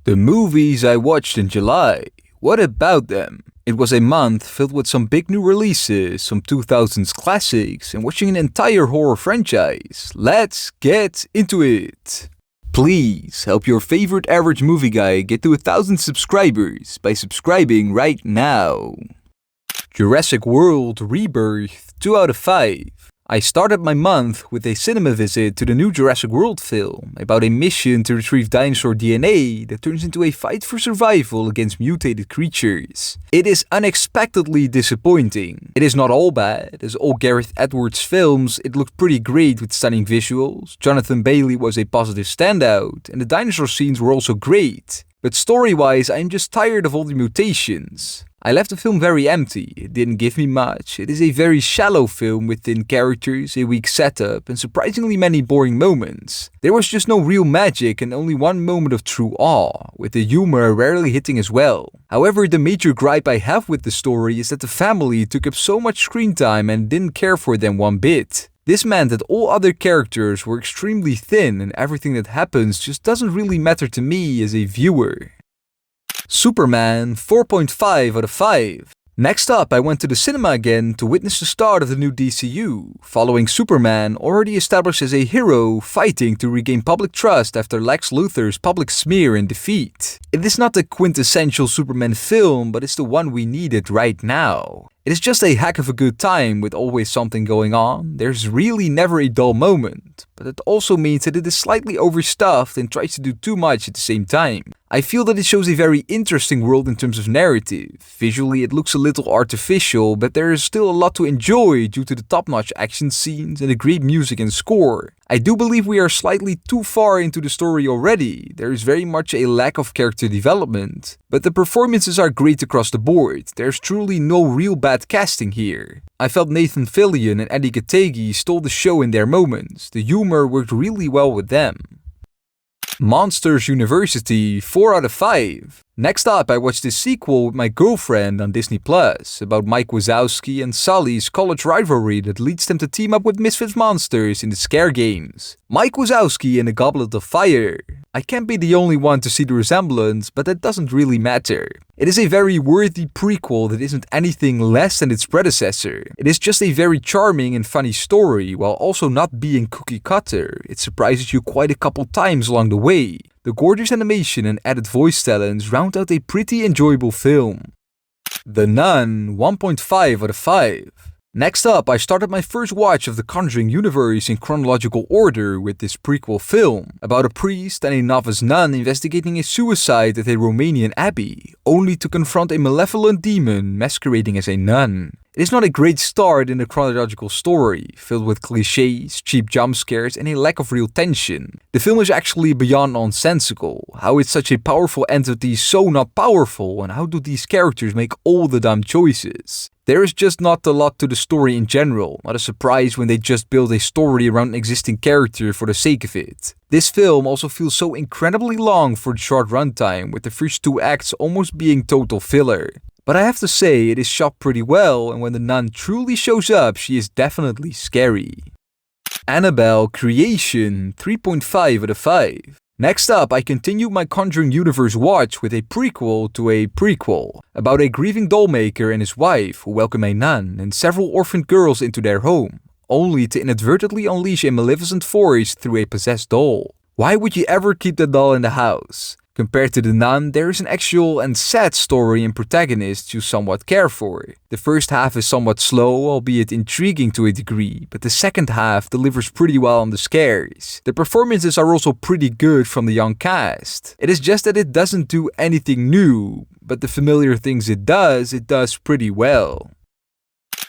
The movies I watched in July. What about them? It was a month filled with some big new releases, some 2000s classics, and watching an entire horror franchise. Let's get into it! Please help your favorite average movie guy get to 1,000 subscribers by subscribing right now. Jurassic World Rebirth 2 out of 5. I started my month with a cinema visit to the new Jurassic World film about a mission to retrieve dinosaur DNA that turns into a fight for survival against mutated creatures. It is unexpectedly disappointing. It is not all bad. As all Gareth Edwards films, it looked pretty great with stunning visuals, Jonathan Bailey was a positive standout, and the dinosaur scenes were also great. But story-wise, I am just tired of all the mutations. I left the film very empty, it didn't give me much, it is a very shallow film with thin characters, a weak setup, and surprisingly many boring moments. There was just no real magic and only one moment of true awe, with the humor rarely hitting as well. However, the major gripe I have with the story is that the family took up so much screen time and didn't care for them one bit. This meant that all other characters were extremely thin and everything that happens just doesn't really matter to me as a viewer. Superman 4.5 out of 5. Next up, I went to the cinema again to witness the start of the new DCU, following Superman, already established as a hero, fighting to regain public trust after Lex Luthor's public smear and defeat. It is not the quintessential Superman film, but it's the one we needed right now. It is just a heck of a good time with always something going on, there's really never a dull moment, but it also means that it is slightly overstuffed and tries to do too much at the same time. I feel that it shows a very interesting world in terms of narrative. Visually it looks a little artificial, but there is still a lot to enjoy due to the top-notch action scenes and the great music and score. I do believe we are slightly too far into the story already, there is very much a lack of character development, but the performances are great across the board, there's truly no real bad casting here. I felt Nathan Fillion and Eddie Gattegi stole the show in their moments, the humor worked really well with them. Monsters University 4 out of 5. Next up, I watched this sequel with my girlfriend on Disney Plus about Mike Wazowski and Sully's college rivalry that leads them to team up with misfit monsters in the Scare Games. Mike Wazowski and a Goblet of Fire. I can't be the only one to see the resemblance, but that doesn't really matter. It is a very worthy prequel that isn't anything less than its predecessor. It is just a very charming and funny story, while also not being cookie cutter. It surprises you quite a couple times along the way. The gorgeous animation and added voice talents round out a pretty enjoyable film. The Nun 1.5 out of 5. Next up, I started my first watch of the Conjuring universe in chronological order with this prequel film, about a priest and a novice nun investigating a suicide at a Romanian abbey, only to confront a malevolent demon masquerading as a nun. It is not a great start in the chronological story, filled with clichés, cheap jump scares, and a lack of real tension. The film is actually beyond nonsensical. How is such a powerful entity so not powerful, and how do these characters make all the dumb choices? There is just not a lot to the story in general, not a surprise when they just build a story around an existing character for the sake of it. This film also feels so incredibly long for the short runtime, with the first 2 acts almost being total filler. But I have to say, it is shot pretty well, and when the nun truly shows up, she is definitely scary. Annabelle Creation 3.5 out of 5. Next up, I continued my Conjuring universe watch with a prequel to a prequel, about a grieving dollmaker and his wife who welcome a nun and several orphaned girls into their home, only to inadvertently unleash a maleficent force through a possessed doll. Why would you ever keep that doll in the house? Compared to The Nun, there is an actual and sad story and protagonist you somewhat care for. The first half is somewhat slow, albeit intriguing to a degree, but the second half delivers pretty well on the scares. The performances are also pretty good from the young cast. It is just that it doesn't do anything new, but the familiar things it does pretty well.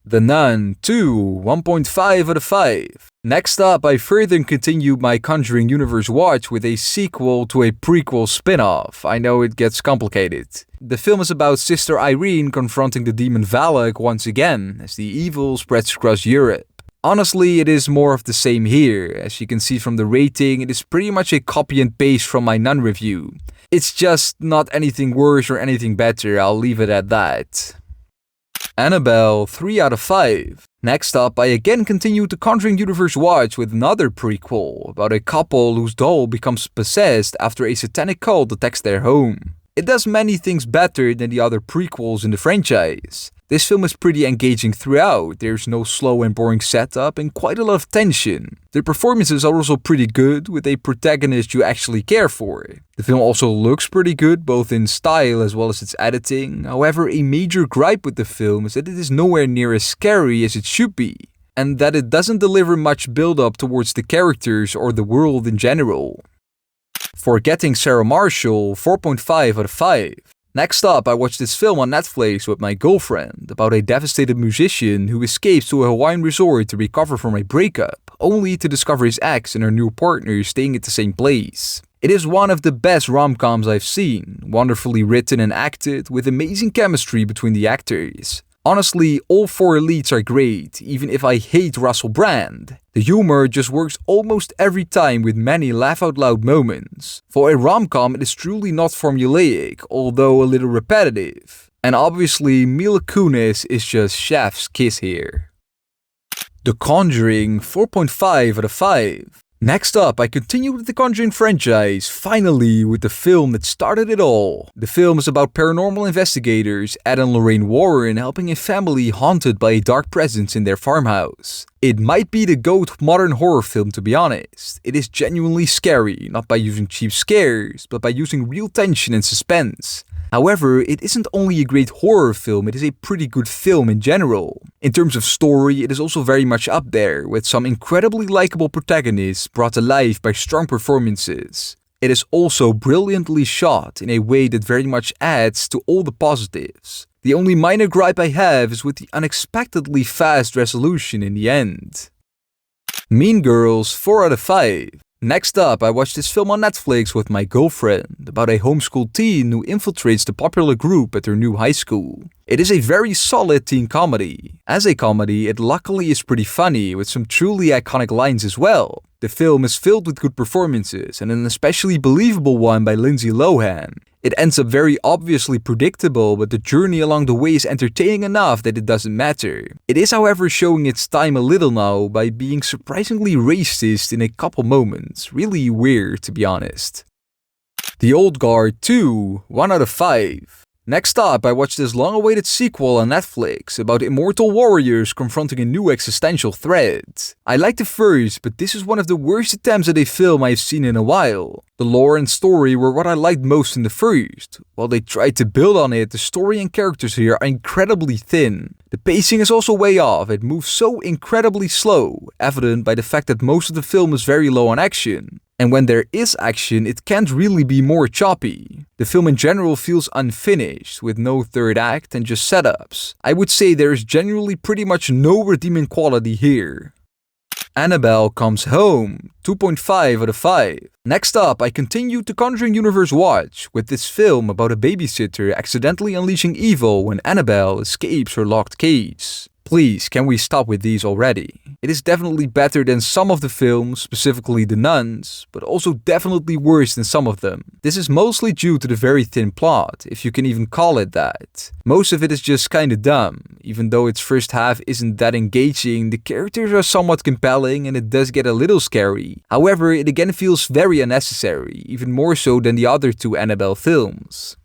The Nun II 1.5 out of 5. Next up, I further continued my Conjuring universe watch with a sequel to a prequel spin-off. I know it gets complicated. The film is about Sister Irene confronting the demon Valak once again, as the evil spreads across Europe. Honestly, it is more of the same here. As you can see from the rating, it is pretty much a copy and paste from my Nun review. It's just not anything worse or anything better, I'll leave it at that. Annabelle 3 out of 5. Next up, I again continued the Conjuring universe watch with another prequel about a couple whose doll becomes possessed after a satanic cult attacks their home. It does many things better than the other prequels in the franchise. This film is pretty engaging throughout, there's no slow and boring setup and quite a lot of tension. The performances are also pretty good, with a protagonist you actually care for. The film also looks pretty good, both in style as well as its editing. However, a major gripe with the film is that it is nowhere near as scary as it should be, and that it doesn't deliver much build-up towards the characters or the world in general. For Getting Sarah Marshall, 4.5 out of 5. Next up, I watched this film on Netflix with my girlfriend about a devastated musician who escapes to a Hawaiian resort to recover from a breakup, only to discover his ex and her new partner staying at the same place. It is one of the best rom-coms I've seen, wonderfully written and acted, with amazing chemistry between the actors. Honestly, all four leads are great, even if I hate Russell Brand. The humor just works almost every time with many laugh-out-loud moments. For a rom-com, it is truly not formulaic, although a little repetitive. And obviously, Mila Kunis is just chef's kiss here. The Conjuring, 4.5 out of 5. Next up, I continued with the Conjuring franchise, finally with the film that started it all. The film is about paranormal investigators Ed and Lorraine Warren helping a family haunted by a dark presence in their farmhouse. It might be the GOAT modern horror film, to be honest. It is genuinely scary, not by using cheap scares, but by using real tension and suspense. However, it isn't only a great horror film, it is a pretty good film in general. In terms of story, it is also very much up there, with some incredibly likable protagonists brought to life by strong performances. It is also brilliantly shot in a way that very much adds to all the positives. The only minor gripe I have is with the unexpectedly fast resolution in the end. Mean Girls, 4 out of 5. Next up, I watched this film on Netflix with my girlfriend about a homeschool teen who infiltrates the popular group at her new high school. It is a very solid teen comedy. As a comedy, it luckily is pretty funny with some truly iconic lines as well. The film is filled with good performances and an especially believable one by Lindsay Lohan. It ends up very obviously predictable, but the journey along the way is entertaining enough that it doesn't matter. It is however showing its time a little now by being surprisingly racist in a couple moments. Really weird, to be honest. The Old Guard 2, 1 out of 5. Next up, I watched this long-awaited sequel on Netflix about immortal warriors confronting a new existential threat. I liked the first, but this is one of the worst attempts at a film I've seen in a while. The lore and story were what I liked most in the first. While they tried to build on it, the story and characters here are incredibly thin. The pacing is also way off, it moves so incredibly slow, evident by the fact that most of the film is very low on action. And when there is action, it can't really be more choppy. The film in general feels unfinished, with no third act and just setups. I would say there is generally pretty much no redeeming quality here. Annabelle Comes Home, 2.5 out of 5. Next up, I continued the Conjuring universe watch with this film about a babysitter accidentally unleashing evil when Annabelle escapes her locked cage. Please, can we stop with these already? It is definitely better than some of the films, specifically The Nuns, but also definitely worse than some of them. This is mostly due to the very thin plot, if you can even call it that. Most of it is just kinda dumb. Even though its first half isn't that engaging, the characters are somewhat compelling and it does get a little scary. However, it again feels very unnecessary, even more so than the other two Annabelle films.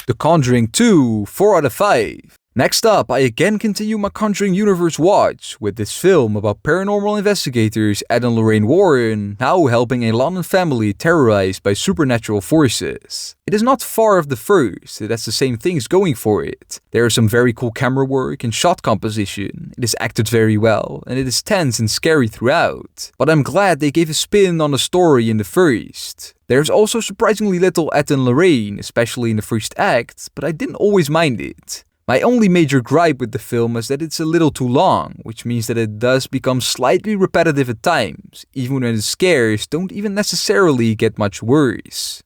The Conjuring 2, 4 out of 5. Next up, I again continue my Conjuring universe watch with this film about paranormal investigators Ed and Lorraine Warren now helping a London family terrorized by supernatural forces. It is not far off the first, it has the same things going for it. There is some very cool camera work and shot composition, it is acted very well, and it is tense and scary throughout. But I'm glad they gave a spin on the story in the first. There's also surprisingly little Ed and Lorraine, especially in the first act, but I didn't always mind it. My only major gripe with the film is that it's a little too long, which means that it does become slightly repetitive at times, even when the scares don't even necessarily get much worse.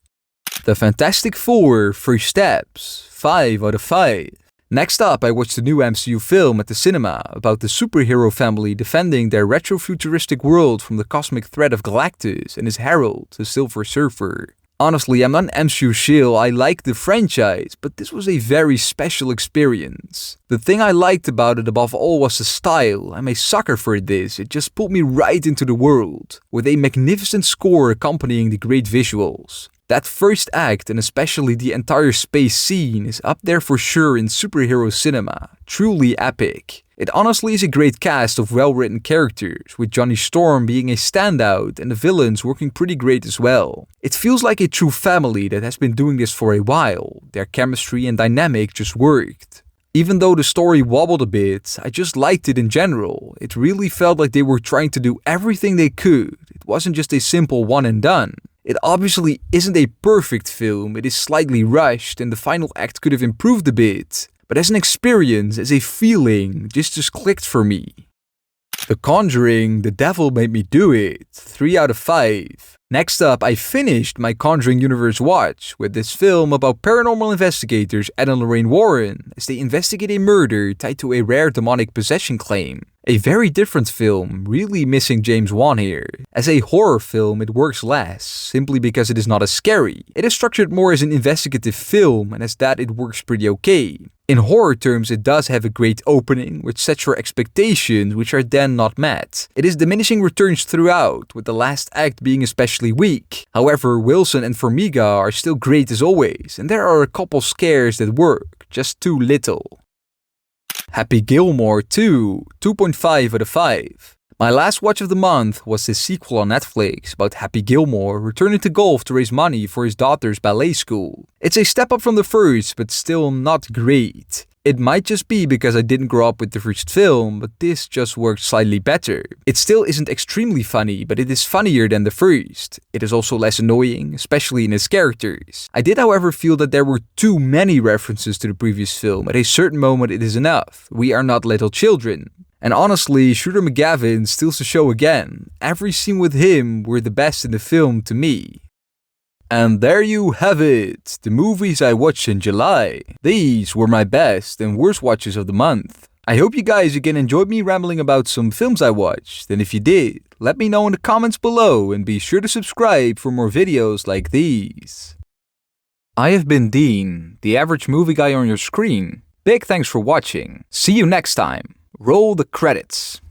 The Fantastic Four First Steps, 5 out of 5. Next up, I watched the new MCU film at the cinema about the superhero family defending their retro-futuristic world from the cosmic threat of Galactus and his herald, the Silver Surfer. Honestly, I'm not an MCU shill, I like the franchise, but this was a very special experience. The thing I liked about it above all was the style. I'm a sucker for this, it just pulled me right into the world, with a magnificent score accompanying the great visuals. That first act, and especially the entire space scene, is up there for sure in superhero cinema. Truly epic. It honestly is a great cast of well-written characters, with Johnny Storm being a standout and the villains working pretty great as well. It feels like a true family that has been doing this for a while. Their chemistry and dynamic just worked. Even though the story wobbled a bit, I just liked it in general. It really felt like they were trying to do everything they could. It wasn't just a simple one and done. It obviously isn't a perfect film, it is slightly rushed and the final act could have improved a bit. But as an experience, as a feeling, this just clicked for me. The Conjuring, The Devil Made Me Do It, 3 out of 5. Next up, I finished my Conjuring Universe watch with this film about paranormal investigators Ed and Lorraine Warren as they investigate a murder tied to a rare demonic possession claim. A very different film, really missing James Wan here. As a horror film, it works less, simply because it is not as scary. It is structured more as an investigative film, and as that it works pretty okay. In horror terms, it does have a great opening, which sets your expectations, which are then not met. It is diminishing returns throughout, with the last act being especially weak. However, Wilson and Formiga are still great as always, and there are a couple scares that work, just too little. Happy Gilmore 2, 2.5 out of 5. My last watch of the month was the sequel on Netflix about Happy Gilmore returning to golf to raise money for his daughter's ballet school. It's a step up from the first, but still not great. It might just be because I didn't grow up with the first film, but this just worked slightly better. It still isn't extremely funny, but it is funnier than the first. It is also less annoying, especially in its characters. I did however feel that there were too many references to the previous film. At a certain moment it is enough. We are not little children. And honestly, Shooter McGavin steals the show again. Every scene with him were the best in the film to me. And there you have it, the movies I watched in July. These were my best and worst watches of the month. I hope you guys again enjoyed me rambling about some films I watched, and if you did, let me know in the comments below and be sure to subscribe for more videos like these. I have been Dean, the average movie guy on your screen. Big thanks for watching. See you next time. Roll the credits.